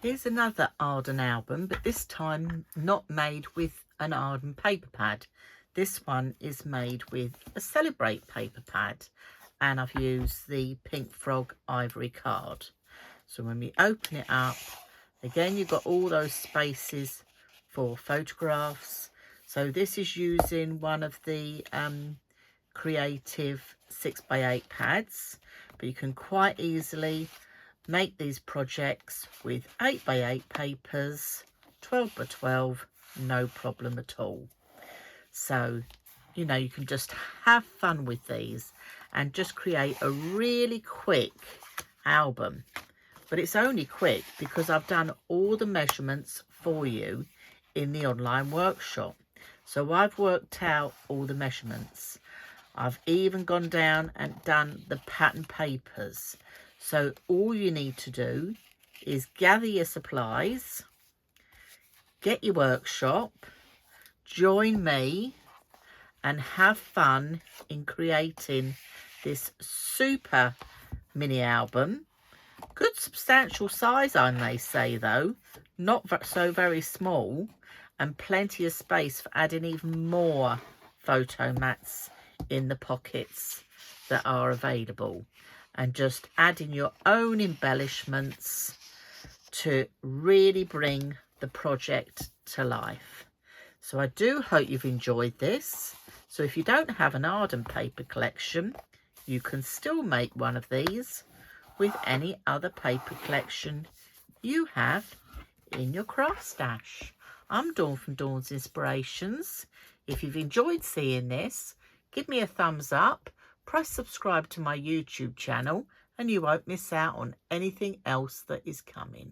Here's another Arden album, but this time not made with an Arden paper pad. This one is made with a Celebrate paper pad, and I've used the Pink Frog ivory card. So when we open it up, again you've got all those spaces for photographs. So this is using one of the creative 6x8 pads, but you can quite easily make these projects with 8x8 papers, 12x12, no problem at all. So, you know, you can just have fun with these and just create a really quick album. But it's only quick because I've done all the measurements for you in the online workshop. So I've worked out all the measurements. I've even gone down and done the pattern papers. So all you need to do is gather your supplies, get your workshop, join me and have fun in creating this super mini album. Good substantial size, I may say, though, not so very small, and plenty of space for adding even more photo mats in the pockets that are available, and just adding your own embellishments to really bring the project to life. So I do hope you've enjoyed this. So if you don't have an Arden paper collection, you can still make one of these with any other paper collection you have in your craft stash. I'm Dawn from Dawn's Inspirations. If you've enjoyed seeing this, give me a thumbs up, press subscribe to my YouTube channel, and you won't miss out on anything else that is coming.